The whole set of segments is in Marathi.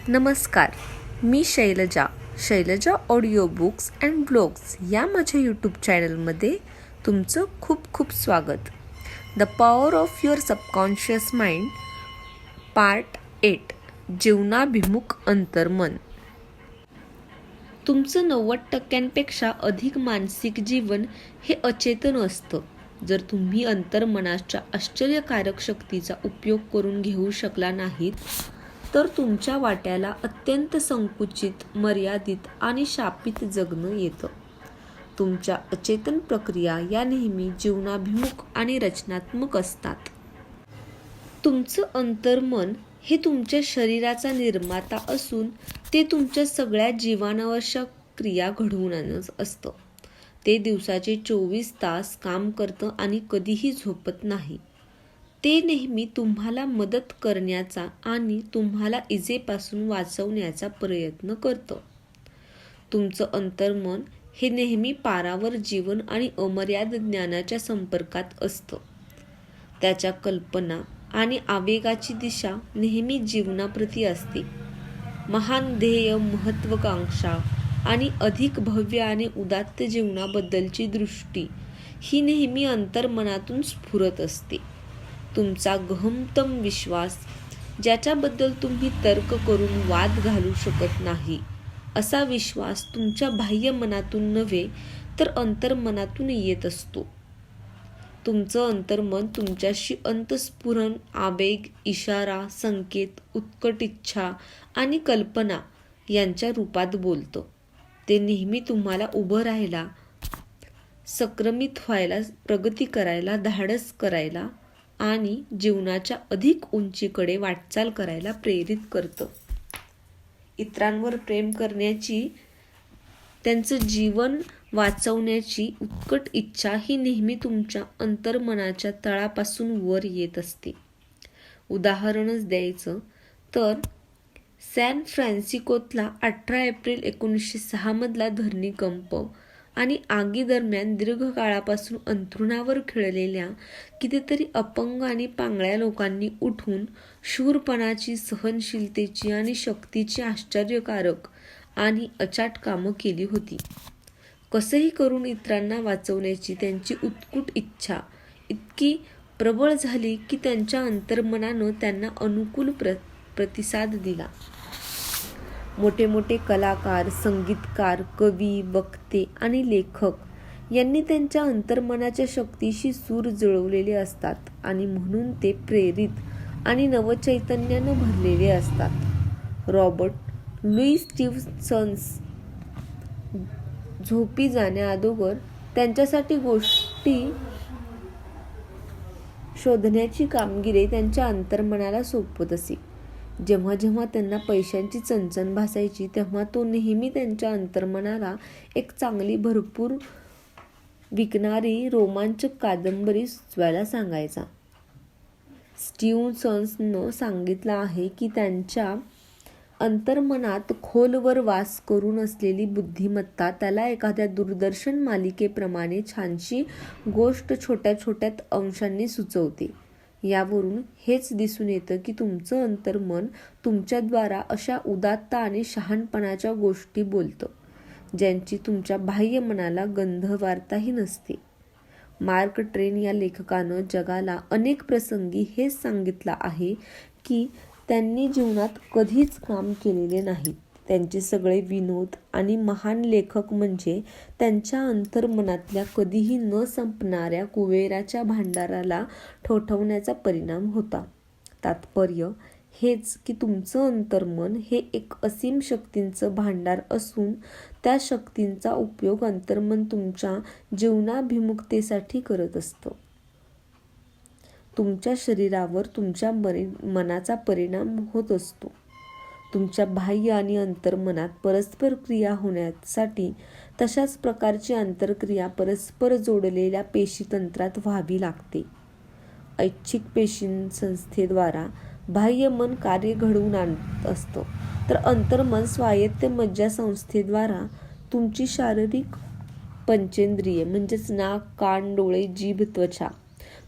नमस्कार, मी Shailaja audio books and blogs या माझ्या यूट्यूब चॅनलमध्ये तुमचं खूप खूप स्वागत. The power of your subconscious mind part 8 जीवनाभिमुख अंतर्मन. तुमचं 90% अधिक मानसिक जीवन हे अचेतन असतं. जर तुम्ही अंतर्मनाच्या आश्चर्यकारक शक्तीचा उपयोग करून घेऊ शकला नाहीत तर तुमच्या वाट्याला अत्यंत संकुचित, मर्यादित आणि शापित जगणं येतं. तुमच्या अचेतन प्रक्रिया या नेहमी जीवनाभिमुख आणि रचनात्मक असतात. तुमचं अंतर्मन हे तुमच्या शरीराचा निर्माता असून ते तुमच्या सगळ्या जीवनावश्यक क्रिया घडवून आणत असतं. ते दिवसाचे 24 तास काम करतं आणि कधीही झोपत नाही. ते नेहमी तुम्हाला मदत करण्याचा आणि तुम्हाला इजेपासून वाचवण्याचा प्रयत्न करतं. तुमचं अंतर्मन हे नेहमी पारावर जीवन आणि अमर्याद ज्ञानाच्या संपर्कात असतं. त्याच्या कल्पना आणि आवेगाची दिशा नेहमी जीवनाप्रती असते. महान ध्येय, महत्त्वाकांक्षा आणि अधिक भव्य आणि उदात्त जीवनाबद्दलची दृष्टी ही नेहमी अंतर्मनातून स्फुरत असते. तुमचा गहनतम विश्वास, ज्याच्याबद्दल तुम्ही तर्क करून वाद घालू शकत नाही, असा विश्वास तुमच्या बाह्य मनातून नव्हे तर अंतर्मनातून येत असतो. तुमचं अंतर्मन तुमच्याशी अंतःस्फुरण, आवेग, इशारा, संकेत, उत्कट इच्छा आणि कल्पना यांच्या रूपात बोलतं. ते नेहमी तुम्हाला उभं राहायला, संक्रमित व्हायला, प्रगती करायला, धाडस करायला आणि जीवनाच्या अधिक उंचीकडे वाटचाल करायला प्रेरित करतं. इतरांवर प्रेम करण्याची, त्यांचं जीवन वाचवण्याची उत्कट इच्छा ही नेहमी तुमच्या अंतर्मनाच्या तळापासून वर येत असते. उदाहरणच द्यायचं तर सॅन फ्रान्सिस्कोतला 18 एप्रिल 1906 मधला धरणीकंप आणि आगीदरम्यान दीर्घकाळापासून अंथरुणावर खिळलेल्या कितीतरी अपंग आणि पांगळ्या लोकांनी उठून शूरपणाची, सहनशीलतेची आणि शक्तीची आश्चर्यकारक आणि अचाट कामं केली होती. कसंही करून इतरांना वाचवण्याची त्यांची उत्कट इच्छा इतकी प्रबळ झाली की त्यांच्या अंतर्मनानं त्यांना अनुकूल प्रतिसाद दिला. मोठे मोठे कलाकार, संगीतकार, कवी, वक्ते आणि लेखक यांनी त्यांच्या अंतर्मनाच्या शक्तीशी सूर जुळवलेले असतात आणि म्हणून ते प्रेरित आणि नवचैतन्यानं भरलेले असतात. रॉबर्ट लुई स्टीव्हन्स झोपी जाण्याअगोदर त्यांच्यासाठी गोष्टी शोधण्याची कामगिरी त्यांच्या अंतर्मनाला सोपवत असे. जेव्हा जेव्हा त्यांना पैशांची चणचण भासायची तेव्हा तो नेहमी त्यांच्या अंतर्मनाला एक चांगली, भरपूर विकणारी रोमांचक कादंबरी सुचवायला सांगायचा. स्टीव्हन्सनं सांगितलं आहे की त्यांच्या अंतर्मनात खोलवर वास करून असलेली बुद्धिमत्ता त्याला एखाद्या दूरदर्शन मालिकेप्रमाणे छानशी गोष्ट छोट्या छोट्या अंशांनी सुचवते. यावरून हेच दिसून येतं की तुमचं अंतर्मन तुमच्याद्वारा अशा उदात्त आणि शहाणपणाच्या गोष्टी बोलतं ज्यांची तुमच्या बाह्य मनाला गंधवार्ताही नसते. मार्क ट्वेन या लेखकानं जगाला अनेक प्रसंगी हेच सांगितलं आहे की त्यांनी जीवनात कधीच काम केलेले नाहीत. त्यांचे सगळे विनोद आणि महान लेखक म्हणजे त्यांच्या अंतर्मनातल्या कधीही न संपणाऱ्या कुबेराच्या भांडाराला ठोठवण्याचा परिणाम होता. तात्पर्य हेच की तुमचं अंतर्मन हे एक असीम शक्तींचं भांडार असून त्या शक्तींचा उपयोग अंतर्मन तुमच्या जीवनाभिमुखतेसाठी करत असतं. तुमच्या शरीरावर तुमच्या मनाचा परिणाम होत असतो. तुमच्या बाह्य आणि अंतर्मनात परस्पर क्रिया होण्यासाठी तशाच प्रकारची आंतरक्रिया परस्पर जोडलेल्या पेशीतंत्रात व्हावी लागते. ऐच्छिक पेशीसंस्थेद्वारा बाह्य मन कार्य घडवून आणत असतं तर अंतर्मन स्वायत्त मज्जासंस्थेद्वारा तुमची शारीरिक पंचेंद्रिये म्हणजेच नाक, कान, डोळे, जीभ, त्वचा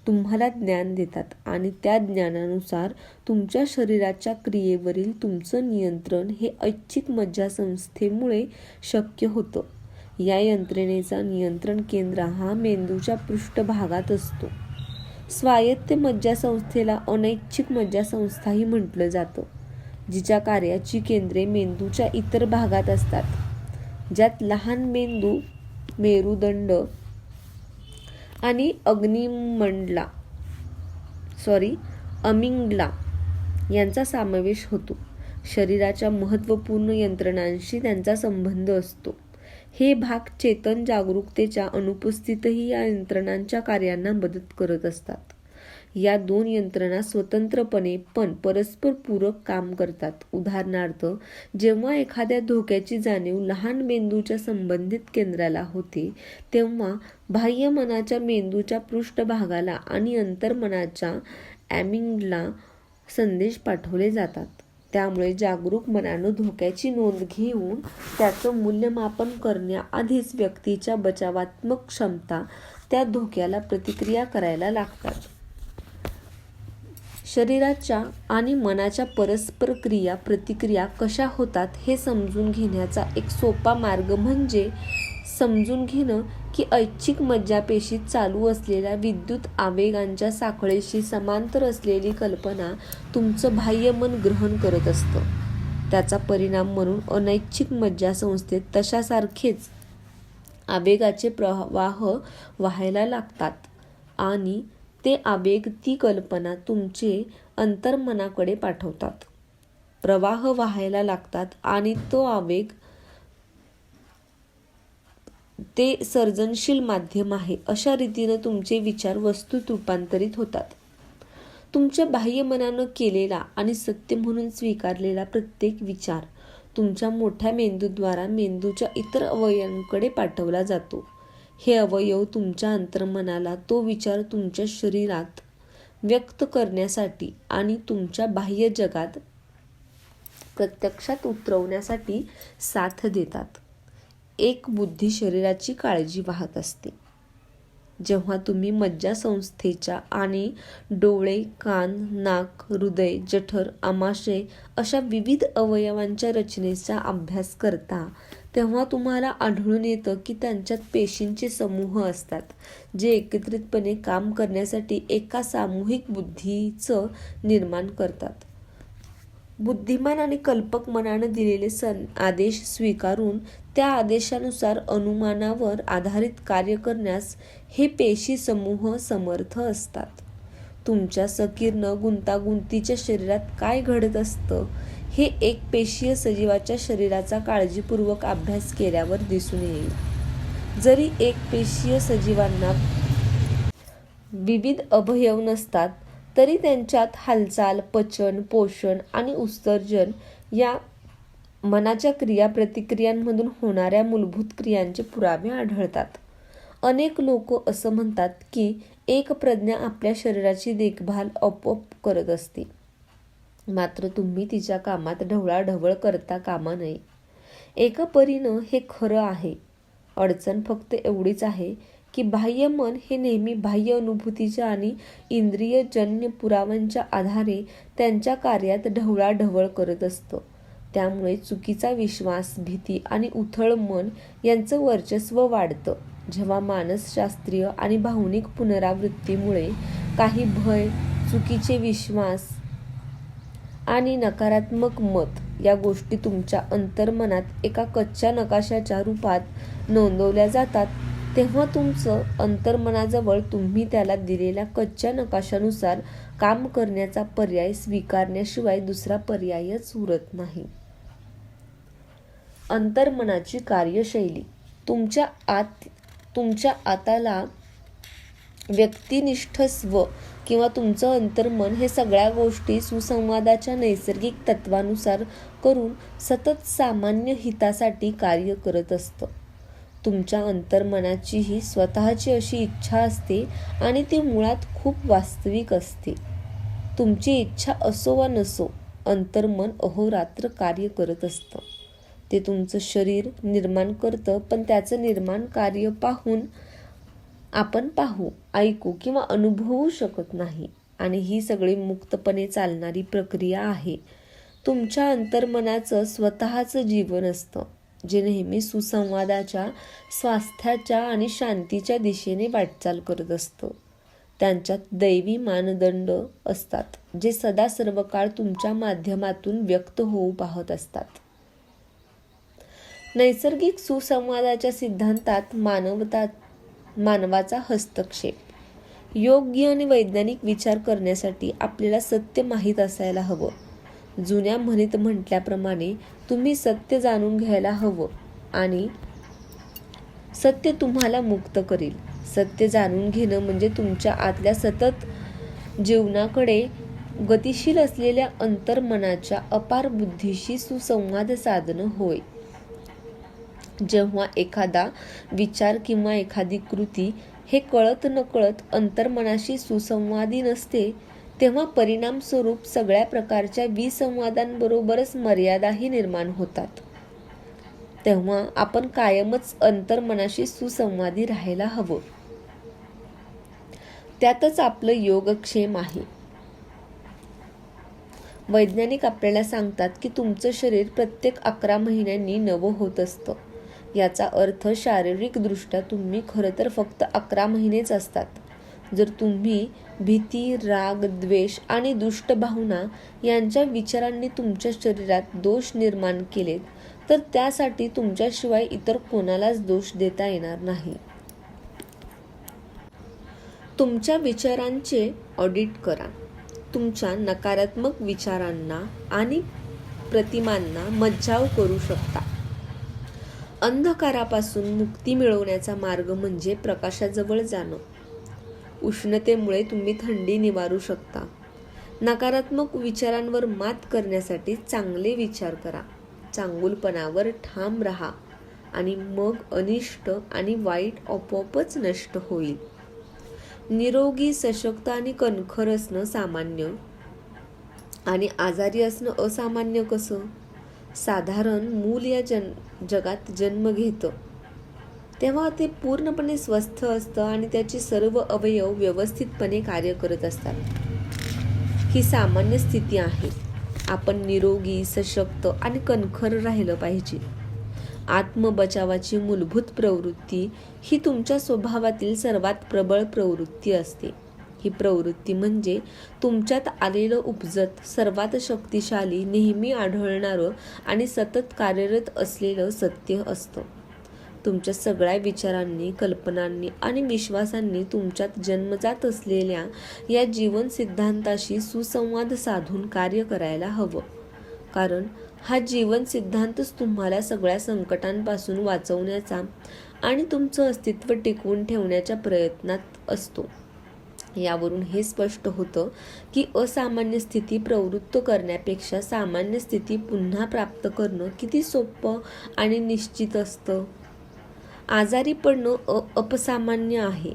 तुम्हाला ज्ञान देतात आणि त्या ज्ञानानुसार तुमच्या शरीराच्या क्रियेवरील तुमचं नियंत्रण हे ऐच्छिक मज्जासंस्थेमुळे शक्य होतं. या यंत्रणेचा नियंत्रण केंद्र हा मेंदूच्या पृष्ठभागात असतो. स्वायत्त मज्जासंस्थेला अनैच्छिक मज्जासंस्थाही म्हटलं जातं, जिच्या कार्याची केंद्रे मेंदूच्या इतर भागात असतात, ज्यात लहान मेंदू, मेरुदंड आणि अमिग्डाला यांचा समावेश होतो. शरीराच्या महत्त्वपूर्ण यंत्रणांशी त्यांचा संबंध असतो. हे भाग चेतन जागरूकतेच्या अनुपस्थितीतही या यंत्रणांच्या कार्यांना मदत करत असतात. या दोन यंत्रणा स्वतंत्रपणे पण परस्पर पूरक काम करतात. उदाहरणार्थ, जेव्हा एखाद्या धोक्याची जाणीव लहान मेंदूच्या संबंधित केंद्राला होते, तेव्हा बाह्य मनाच्या मेंदूच्या पृष्ठभागाला आणि अंतर्मनाच्या ॲमिग्डाला संदेश पाठवले जातात. त्यामुळे जागरूक मनानं धोक्याची नोंद घेऊन त्याचं मूल्यमापन करण्याआधीच व्यक्तीच्या बचावात्मक क्षमता त्या धोक्याला प्रतिक्रिया करायला लागतात. शरीराच्या आणि मनाच्या परस्पर क्रिया प्रतिक्रिया कशा होतात हे समजून घेण्याचा एक सोपा मार्ग म्हणजे समजून घेणं की ऐच्छिक मज्जापेशीत चालू असलेल्या विद्युत आवेगांच्या साखळीशी समांतर असलेली कल्पना तुमचं बाह्य मन ग्रहण करत असतं. त्याचा परिणाम म्हणून अनैच्छिक मज्जासंस्थेत तशासारखेच आवेगाचे प्रवाह व्हायला लागतात आणि ते आवेग ती कल्पना तुमचे अंतर्मनाकडे पाठवतात. प्रवाह व्हायला लागतात आणि तो आवेग ते सर्जनशील माध्यम आहे. अशा रीतीनं तुमचे विचार वस्तूत रूपांतरित होतात. तुमच्या बाह्य मनानं केलेला आणि सत्य म्हणून स्वीकारलेला प्रत्येक विचार तुमच्या मोठ्या मेंदूद्वारा मेंदूच्या इतर अवयवांकडे पाठवला जातो. हे अवयव तुमच्या अंतर्मनाला तो विचार तुमच्या शरीरात व्यक्त करण्यासाठी आणि तुमच्या बाह्य जगात प्रत्यक्षात उतरवण्यासाठी साथ देतात. एक बुद्धी शरीराची काळजी वाहत असते. जेव्हा तुम्ही मज्जासंस्थेच्या आणि डोळे, कान, नाक, हृदय, जठर, आमाशय अशा विविध अवयवांच्या रचनेचा अभ्यास करता, तेव्हा तुम्हाला आढळून येतं की त्यांच्यात पेशींचे समूह असतात, जे एकत्रितपणे काम करण्यासाठी एका सामूहिक बुद्धीचं निर्माण करतात. बुद्धिमान आणि कल्पक मनानं दिलेले आदेश स्वीकारून त्या आदेशानुसार अनुमानावर आधारित कार्य करण्यास हे पेशी समूह समर्थ असतात. तुमच्या संकीर्ण गुंतागुंतीच्या शरीरात काय घडत असतं हे एक पेशीय सजीवाच्या शरीराचा काळजीपूर्वक अभ्यास केल्यावर दिसून येईल. जरी एक पेशीय सजीवांना विविध अवयव नसतात, तरी त्यांच्यात हालचाल, पचन, पोषण आणि उत्सर्जन या मनाच्या क्रिया-प्रतिक्रियांमधून होणाऱ्या मूलभूत क्रियांचे पुरावे आढळतात. अनेक लोक असं म्हणतात की एक प्रज्ञा आपल्या शरीराची देखभाल आपोआप करत असते. मात्र तुम्ही तिच्या कामात ढवळाढवळ करता कामा नये. एका परीनं हे खरं आहे. अडचण फक्त एवढीच आहे की बाह्य मन हे नेहमी बाह्य अनुभूतीच्या आणि इंद्रियजन्य पुराव्यांच्या आधारे त्यांच्या कार्यात ढवळाढवळ करत असतं. त्यामुळे चुकीचा विश्वास, भीती आणि उथळ मन यांचं वर्चस्व वाढतं. जेव्हा मानसशास्त्रीय आणि भावनिक पुनरावृत्तीमुळे काही भय, चुकीचे विश्वास आणि नकारात्मक मत या गोष्टी तुमच्या अंतर्मनात एका कच्च्या नकाशाच्या रूपात नोंदवल्या जातात, तेव्हा तुमचं अंतर्मनाजवळ तुम्ही त्याला दिलेल्या कच्च्या नकाशानुसार काम करण्याचा पर्याय स्वीकारण्याशिवाय दुसरा पर्यायच उरत नाही. अंतर्मनाची कार्यशैली. तुमच्या आताला व्यक्तिनिष्ठ स्व किंवा तुमचं अंतर्मन हे सगळ्या गोष्टी सुसंवादाच्या नैसर्गिक तत्वानुसार करून सतत सामान्य हितासाठी कार्य करत असतं. तुमच्या अंतर्मनाचीही स्वतःची अशी इच्छा असते आणि ती मुळात खूप वास्तविक असते. तुमची इच्छा असो वा नसो, अंतर्मन अहोरात्र कार्य करत असतं. ते तुमचं शरीर निर्माण करतं, पण त्याचं निर्माण कार्य पाहून आपण पाहू, ऐकू किंवा अनुभवू शकत नाही. आणि ही सगळी मुक्तपणे चालणारी प्रक्रिया आहे. तुमच्या अंतर्मनाचं स्वतःचं जीवन असतं, जे नेहमी सुसंवादाच्या, स्वास्थ्याच्या आणि शांतीच्या दिशेने वाटचाल करत असतं. त्यांच्यात दैवी मानदंड असतात, जे सदा सर्व काळ तुमच्या माध्यमातून व्यक्त होऊ पाहत असतात. नैसर्गिक सुसंवादाच्या सिद्धांतात मानवाचा हस्तक्षेप. योग्य आणि वैज्ञानिक विचार करण्यासाठी आपल्याला सत्य माहीत असायला हवं. जुन्या म्हणीत म्हटल्याप्रमाणे तुम्ही सत्य जाणून घ्यायला हवं आणि सत्य तुम्हाला मुक्त करेल. सत्य जाणून घेणं म्हणजे तुमच्या आतल्या सतत जीवनाकडे गतिशील असलेल्या अंतर्मनाच्या अपार बुद्धीशी सुसंवाद साधणं होय. जेव्हा एखादा विचार किंवा एखादी कृती हे कळत नकळत अंतर्मनाशी सुसंवादी नसते, तेव्हा परिणामस्वरूप सगळ्या प्रकारच्या विसंवादांबरोबरच मर्यादाही निर्माण होतात. तेव्हा आपण कायमच अंतर्मनाशी सुसंवादी राहायला हवं. त्यातच आपलं योगक्षेम आहे. वैज्ञानिक आपल्याला सांगतात की तुमचं शरीर प्रत्येक 11 महिन्यांनी नवं होत असतं. याचा अर्थ शारीरिक दृष्ट्या तुम्ही खरं तर फक्त 11 महिनेच असतात. जर तुम्ही भीती, राग, द्वेष आणि दुष्ट भावना यांच्या विचारांनी तुमच्या शरीरात दोष निर्माण केलेत, तर त्यासाठी तुमच्याशिवाय इतर कोणालाच दोष देता येणार नाही. तुमच्या विचारांचे ऑडिट करा. तुमच्या नकारात्मक विचारांना आणि प्रतिमांना मज्जाव करू शकता. अंधकारापासून मुक्ती मिळवण्याचा मार्ग म्हणजे प्रकाशाजवळ जाणं. उष्णतेमुळे तुम्ही थंडी निवारू शकता. नकारात्मक विचारांवर मात करण्यासाठी चांगले विचार करा. चांगुलपणावर ठाम राहा आणि मग अनिष्ट आणि वाईट आपोआपच नष्ट होईल. निरोगी, सशक्त आणि कणखर असणं सामान्य आणि आजारी असणं असामान्य कसं? साधारण मूल या जगात जन्म घेतं तेव्हा ते पूर्णपणे स्वस्थ असतं आणि त्याचे सर्व अवयव व्यवस्थितपणे कार्य करत असतात. ही सामान्य स्थिती आहे. आपण निरोगी, सशक्त आणि कणखर राहिलं पाहिजे. आत्मबचावाची मूलभूत प्रवृत्ती ही तुमच्या स्वभावातील सर्वात प्रबळ प्रवृत्ती असते. ही प्रवृत्ती म्हणजे तुमच्यात आलेलं उपजत, सर्वात शक्तिशाली, नेहमी आढळणारं आणि सतत कार्यरत असलेलं सत्य असतं. तुमच्या सगळ्या विचारांनी, कल्पनांनी आणि विश्वासांनी तुमच्यात जन्मजात असलेल्या या जीवन सिद्धांताशी सुसंवाद साधून कार्य करायला हवं. कारण हा जीवन सिद्धांतच तुम्हाला सगळ्या संकटांपासून वाचवण्याचा आणि तुमचं अस्तित्व टिकवून ठेवण्याच्या प्रयत्नात असतो. यावरून हे स्पष्ट होतं की असामान्य स्थिती प्रवृत्त करण्यापेक्षा सामान्य स्थिती पुन्हा प्राप्त करणं किती सोपं आणि निश्चित असतं. आजारी पडणं अपसामान्य आहे.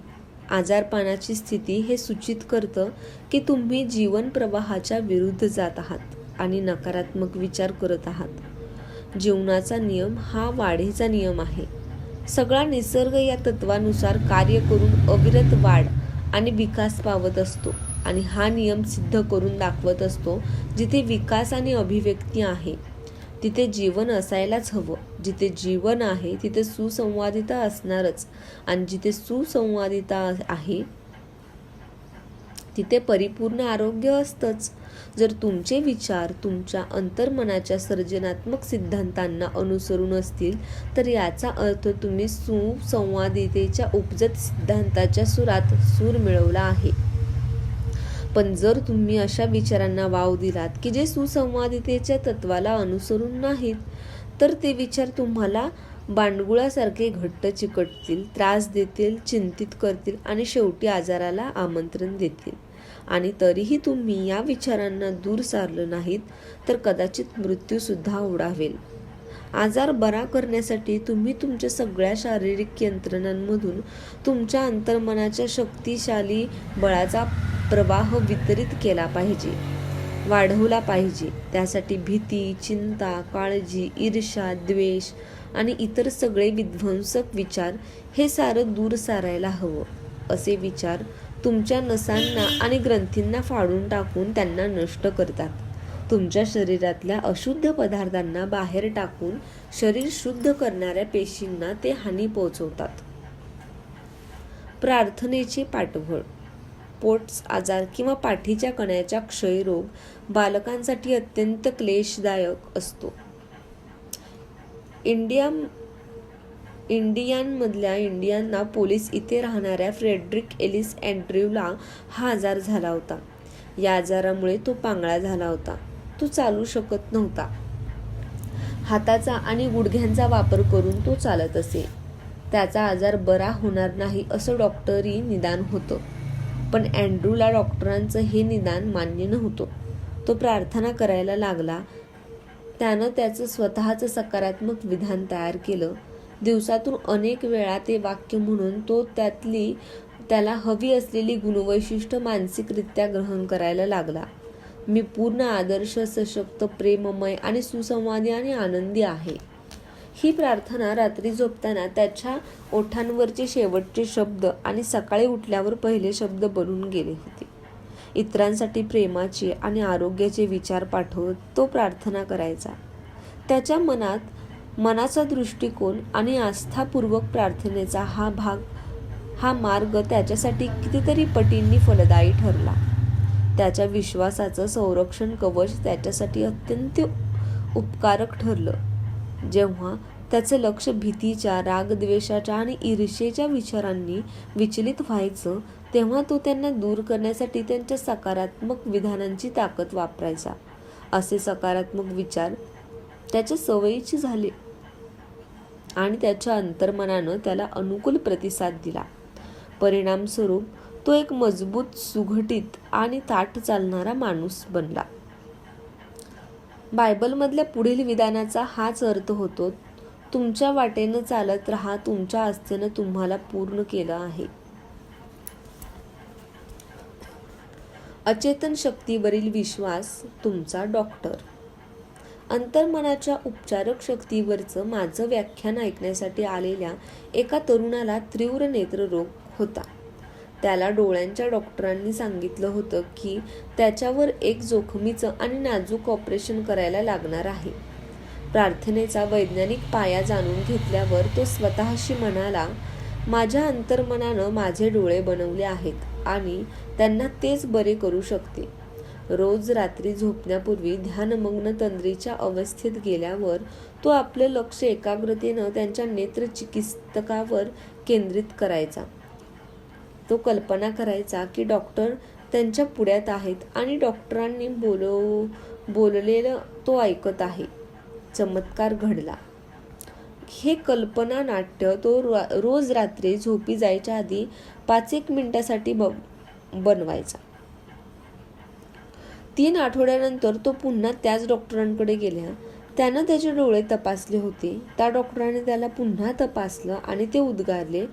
आजारपणाची स्थिती हे सूचित करतं की तुम्ही जीवन प्रवाहाच्या विरुद्ध जात आहात आणि नकारात्मक विचार करत आहात. जीवनाचा नियम हा वाढीचा नियम आहे. सगळा निसर्ग या तत्वानुसार कार्य करून अविरत वाढ आणि विकास पावत असतो आणि हा नियम सिद्ध करून दाखवत असतो. जिथे विकास आणि अभिव्यक्ती आहे तिथे जीवन असायलाच हवं. जिथे जीवन आहे तिथे सुसंवादिता असणारच आणि जिथे सुसंवादिता आहे तिथे परिपूर्ण आरोग्य असतंच. जर तुमचे विचार तुमच्या अंतर्मनाच्या सर्जनात्मक सिद्धांतांना अनुसरून असतील तर याचा अर्थ तुम्ही सुसंवादितेच्या उपजत सिद्धांताच्या सुरात सूर मिळवला आहे. पण जर तुम्ही अशा विचारांना वाव दिलात की जे सुसंवादितेच्या तत्वाला अनुसरून नाहीत, तर ते विचार तुम्हाला बांडगुळासारखे घट्ट चिकटतील, त्रास देतील, चिंतित करतील आणि शेवटी आजाराला आमंत्रण देतील. आणि तरीही तुम्ही या विचारांना दूर सारलं नाहीत तर कदाचित मृत्यूसुद्धा ओढावेल. आजार बरा करण्यासाठी तुम्ही तुमच्या सगळ्या शारीरिक यंत्रणांमधून तुमच्या अंतर्मनाच्या शक्तिशाली बळाचा प्रवाह वितरित केला पाहिजे, वाढवला पाहिजे. त्यासाठी भीती, चिंता, काळजी, ईर्ष्या, द्वेष आणि इतर सगळे विध्वंसक विचार हे सारं दूर सारायला हवं. असे विचार तुमच्या नसांना आणि ग्रंथींना फाडून टाकून त्यांना नष्ट करतात. तुमच्या शरीरातल्या अशुद्ध पदार्थांना बाहेर टाकून शरीर शुद्ध करणाऱ्या पेशींना ते हानी पोहोचवतात. प्रार्थनेचे पाठबळ. पोट्स आजार किंवा पाठीच्या कण्याचा क्षयरोग बालकांसाठी अत्यंत क्लेशदायक असतो. इंडियानमधल्या इंडियाना पोलिस इथे राहणाऱ्या फ्रेडरिक एलिस अँड्र्यूला हा आजार झाला होता. या आजारामुळे तो पांगळा झाला होता. तो चालू शकत नव्हता. हाताचा आणि गुडघ्यांचा वापर करून तो चालत असे. त्याचा आजार बरा होणार नाही असं डॉक्टरी निदान होतं. पण अँड्रूला डॉक्टरांचं हे निदान मान्य नव्हतं. तो प्रार्थना करायला लागला. त्यानं त्याचं स्वतःचं सकारात्मक विधान तयार केलं. दिवसातून अनेक वेळा ते वाक्य म्हणून तो त्याला हवी असलेली गुणवैशिष्ट्य मानसिकरित्या ग्रहण करायला लागला. मी पूर्ण आदर्श, सशक्त, प्रेममय आणि सुसंवादी आणि आनंदी आहे. ही प्रार्थना रात्री झोपताना त्याच्या ओठांवरचे शेवटचे शब्द आणि सकाळी उठल्यावर पहिले शब्द बनून गेले होते. इतरांसाठी प्रेमाचे आणि आरोग्याचे विचार पाठवत तो प्रार्थना करायचा. त्याच्या मनाचा दृष्टिकोन आणि आस्थापूर्वक प्रार्थनेचा हा मार्ग त्याच्यासाठी कितीतरी पटींनी फलदायी ठरला. त्याच्या विश्वासाचं संरक्षण कवच त्याच्यासाठी अत्यंत उपकारक ठरलं. जेव्हा त्याचं लक्ष भीतीच्या, रागद्वेषाच्या आणि ईर्ष्येच्या विचारांनी विचलित व्हायचं, तेव्हा तो त्यांना दूर करण्यासाठी त्यांच्या सकारात्मक विधानांची ताकद वापरायचा. असे सकारात्मक विचार त्याच्या सवयीचे झाले आणि त्याच्या अंतर्मनानं त्याला अनुकूल प्रतिसाद दिला. परिणामस्वरूप तो एक मजबूत, सुघटित आणि ताठ चालणारा माणूस बनला. बायबलमधल्या पुढील विधानाचा हाच अर्थ होतो, तुमच्या वाटेनं चालत राहा, तुमच्या आस्थेनं तुम्हाला पूर्ण केलं आहे. अचेतन शक्तीवरील विश्वास तुमचा डॉक्टर. अंतर्मनाच्या उपचारक शक्तीवरचं माझं व्याख्यान ऐकण्यासाठी आलेल्या एका तरुणाला तीव्र नेत्ररोग होता. त्याला डोळ्यांच्या डॉक्टरांनी सांगितलं होतं की त्याच्यावर एक जोखमीचं आणि नाजूक ऑपरेशन करायला लागणार आहे. प्रार्थनेचा वैज्ञानिक पाया जाणून घेतल्यावर तो स्वतःशी म्हणाला, माझ्या अंतर्मनानं माझे डोळे बनवले आहेत आणि त्यांना तेच बरे करू शकते. रोज रात्री झोपण्यापूर्वी ध्यानमग्न तंद्रीच्या अवस्थेत गेल्यावर तो आपलं लक्ष एकाग्रतेनं त्यांच्या नेत्रचिकित्सकावर केंद्रित करायचा. तो कल्पना करायचा की डॉक्टर त्यांच्या पुढ्यात आहेत आणि डॉक्टरांनी बोललेलं तो ऐकत आहे. चमत्कार घडला. हे कल्पना नाट्य तो रोज रात्री झोपी जायच्या आधी 5-1 मिनिटासाठी बनवायचा. 3 आठवड्यानंतर तो पुन्हा त्याच डॉक्टरांकडे गेला. त्यानं त्याचे डोळे तपासले होते. त्या डॉक्टरांनी त्याला पुन्हा तपासलं आणि ते उद्गारले,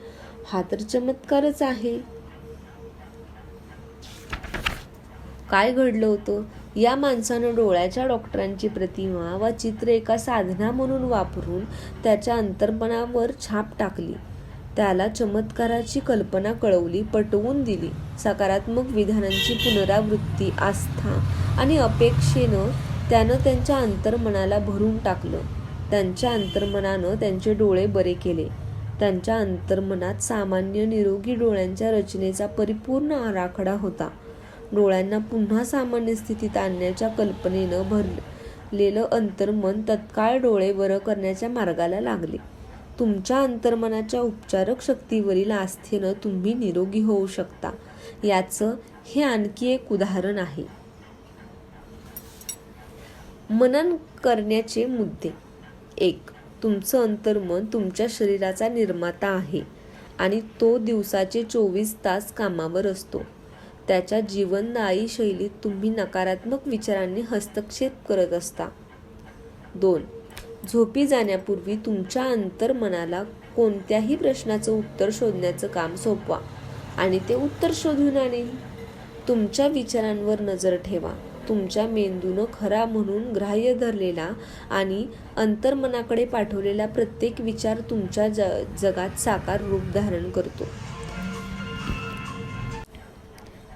हा तर चमत्कारच आहे. काय घडलं होतं? या माणसानं डोळ्याच्या डॉक्टरांची प्रतिमा वा चित्र एका साधना म्हणून वापरून त्याच्या अंतर्मनावर छाप टाकली. त्याला चमत्काराची कल्पना कळवली, पटवून दिली. सकारात्मक विधानांची पुनरावृत्ती, आस्था आणि अपेक्षेनं त्यानं त्यांच्या अंतर्मनाला भरून टाकलं. त्यांच्या अंतर्मनानं त्यांचे डोळे बरे केले. त्यांच्या अंतर्मनात सामान्य निरोगी डोळ्यांच्या रचनेचा परिपूर्ण आराखडा होता. डोळ्यांना पुन्हा सामान्य स्थितीत आणण्याच्या कल्पनेनं भरलेलं अंतर्मन तत्काळ डोळे बरं करण्याच्या मार्गाला लागले. तुमच्या अंतर्मनाच्या उपचारक शक्तीवरील आस्थेनं तुम्ही निरोगी होऊ शकता. याचं हे आणखी एक उदाहरण आहे. मनन करण्याचे मुद्दे. 1. तुमचं अंतर्मन तुमच्या शरीराचा निर्माता आहे आणि तो दिवसाचे 24 तास कामावर असतो. त्याच्या जीवनदायी शैलीत तुम्ही नकारात्मक विचारांनी हस्तक्षेप करत असता. 2. झोपी जाण्यापूर्वी तुमच्या अंतर्मनाला कोणत्याही प्रश्नाचं उत्तर शोधण्याचं काम सोपवा आणि ते उत्तर शोधून आणेल. तुमच्या विचारांवर नजर ठेवा. तुमच्या मेंदूनं खरा म्हणून ग्राह्य धरलेला आणि अंतर्मनाकडे पाठवलेला प्रत्येक विचार तुमच्या जगात साकार रूप धारण करतो.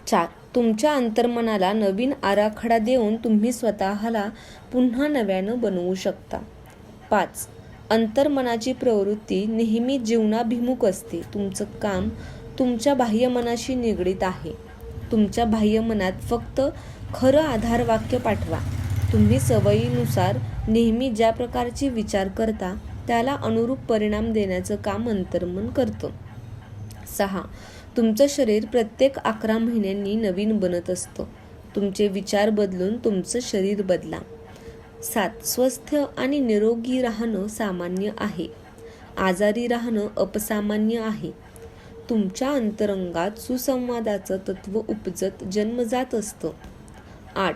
4. तुमच्या अंतर्मनाला नवीन आराखडा देऊन तुम्ही स्वतःला पुन्हा नव्यानं बनवू शकता. 5. अंतर्मनाची प्रवृत्ती नेहमी जीवनाभिमुख असते. तुमचं काम तुमच्या बाह्यमनाशी निगडीत आहे. तुमच्या बाह्यमनात फक्त खरं आधारवाक्य पाठवा. तुम्ही सवयीनुसार नेहमी ज्या प्रकारचे विचार करता त्याला अनुरूप परिणाम देण्याचं काम अंतर्मन करतं. 6. तुमचं शरीर प्रत्येक 11 महिन्यांनी नवीन बनत असतं. तुमचे विचार बदलून तुमचं शरीर बदला. 7. स्वस्थ आणि निरोगी राहणं सामान्य आहे. आजारी राहणं अपसामान्य आहे. तुमच्या अंतरंगात सुसंवादाचं तत्व उपजत जन्मजात असतं. 8.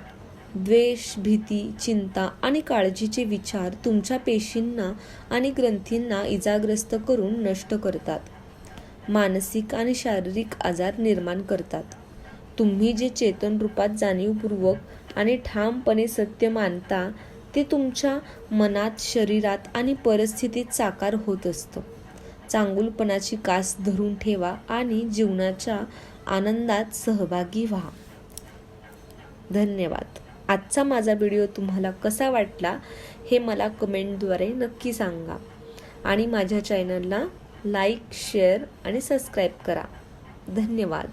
द्वेष, भीती, चिंता आणि काळजीचे विचार तुमच्या पेशींना आणि ग्रंथींना इजाग्रस्त करून नष्ट करतात. मानसिक आणि शारीरिक आजार निर्माण करतात. तुम्ही जे चेतन रूपात जाणीवपूर्वक आणि ठामपणे सत्य मानता ते तुमच्या मनात, शरीरात आणि परिस्थितीत साकार होत असतं. चांगुलपणाची कास धरून ठेवा आणि जीवनाच्या आनंदात सहभागी व्हा. धन्यवाद. आजचा माझा व्हिडिओ तुम्हाला कसा वाटला हे मला कमेंटद्वारे नक्की सांगा आणि माझ्या चॅनलला लाईक, शेअर आणि सबस्क्राईब करा. धन्यवाद.